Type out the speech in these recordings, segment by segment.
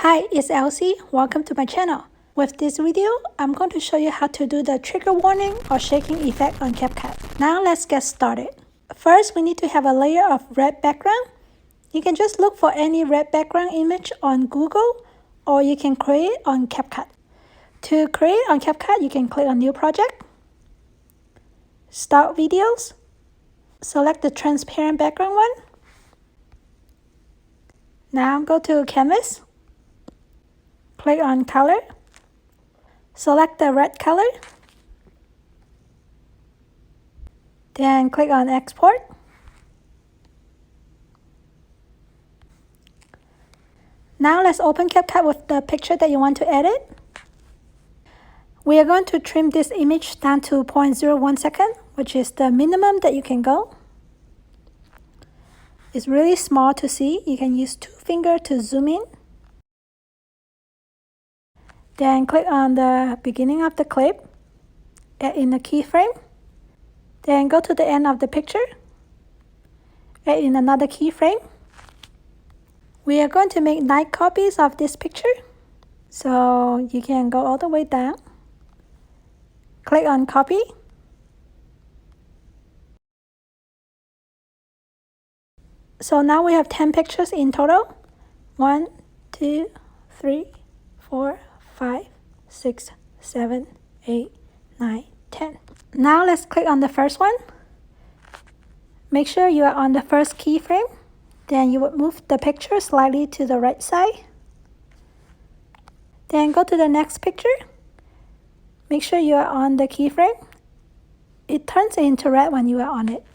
Hi, it's Elsie. Welcome to my channel. With this video, I'm going to show you how to do the trigger warning or shaking effect on CapCut. Now let's get started. First, we need to have a layer of red background. You can just look for any red background image on Google or you can create on CapCut. To create on CapCut, you can click on New Project, Start Videos, select the transparent background one. Now go to Canvas, click on Color, select the red color, then click on Export. Now let's open CapCut with the picture that you want to edit. We are going to trim this image down to 0.01 second, which is the minimum that you can go. It's really small to see. You can use 2 fingers to zoom in. Then click on the beginning of the clip, add in a keyframe. Then go to the end of the picture, add in another keyframe. We are going to make 9 copies of this picture, so you can go all the way down. Click on Copy. So now we have 10 pictures in total. 1, 2, 3, 4, 5, 6, 7, 8, 9, 10. Now let's click on the first one. Make sure you are on the first keyframe. Then you would move the picture slightly to the right side. Then go to the next picture. Make sure you are on the keyframe. It turns into red when you are on it.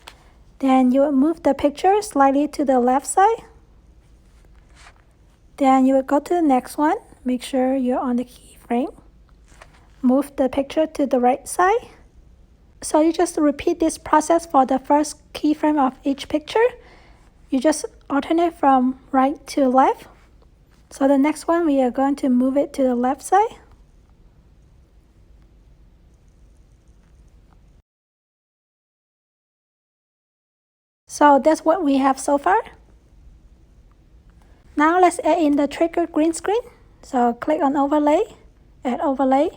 Then you will move the picture slightly to the left side. Then you will go to the next one. Make sure you're on the keyframe. Move the picture to the right side. So you just repeat this process for the first keyframe of each picture. You just alternate from right to left. So the next one, we are going to move it to the left side. So that's what we have so far. Now let's add in the trigger green screen. So click on Overlay, add Overlay,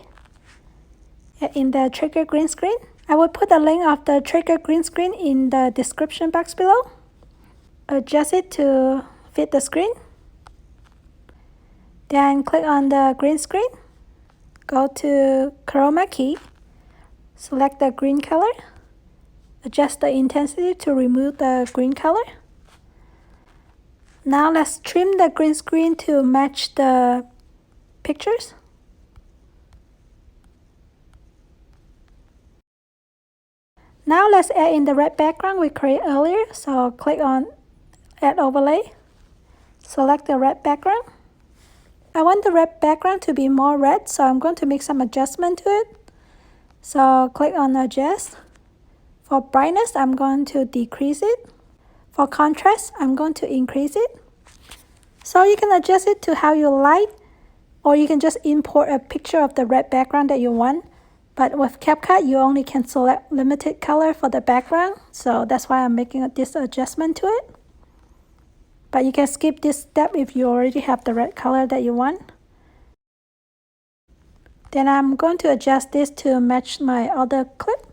add in the trigger green screen. I will put the link of the trigger green screen in the description box below. Adjust it to fit the screen. Then click on the green screen. Go to Chroma key, select the green color. Adjust the intensity to remove the green color. Now let's trim the green screen to match the pictures. Now let's add in the red background we created earlier. So click on Add Overlay. Select the red background. I want the red background to be more red, so I'm going to make some adjustment to it. So click on Adjust. For brightness, I'm going to decrease it. For contrast, I'm going to increase it. So you can adjust it to how you like, or you can just import a picture of the red background that you want. But with CapCut, you only can select limited color for the background. So that's why I'm making this adjustment to it. But you can skip this step if you already have the red color that you want. Then I'm going to adjust this to match my other clip.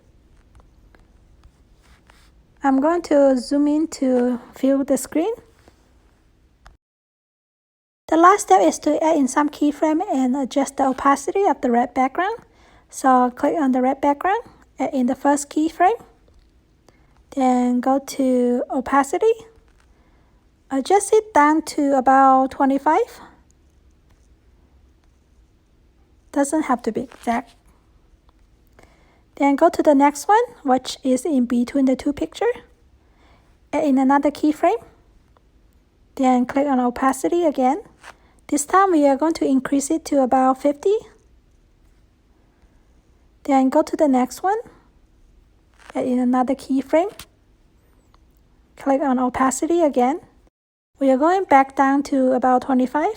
I'm going to zoom in to view the screen. The last step is to add in some keyframe and adjust the opacity of the red background. So click on the red background, add in the first keyframe. Then go to opacity. Adjust it down to about 25. Doesn't have to be exact. Then go to the next one, which is in between the 2 pictures. Add in another keyframe. Then click on opacity again. This time we are going to increase it to about 50. Then go to the next one. Add in another keyframe. Click on opacity again. We are going back down to about 25.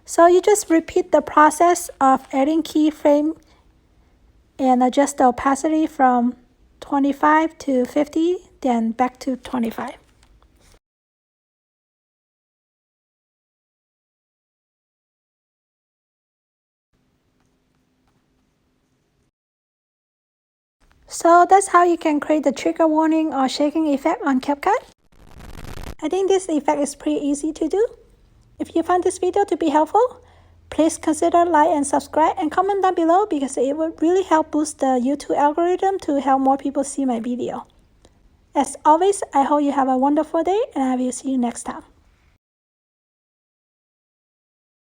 So you just repeat the process of adding keyframe and adjust the opacity from 25 to 50, then back to 25. So that's how you can create the trigger warning or shaking effect on CapCut. I think this effect is pretty easy to do. If you found this video to be helpful, please consider like and subscribe and comment down below because it would really help boost the YouTube algorithm to help more people see my video. As always, I hope you have a wonderful day and I will see you next time.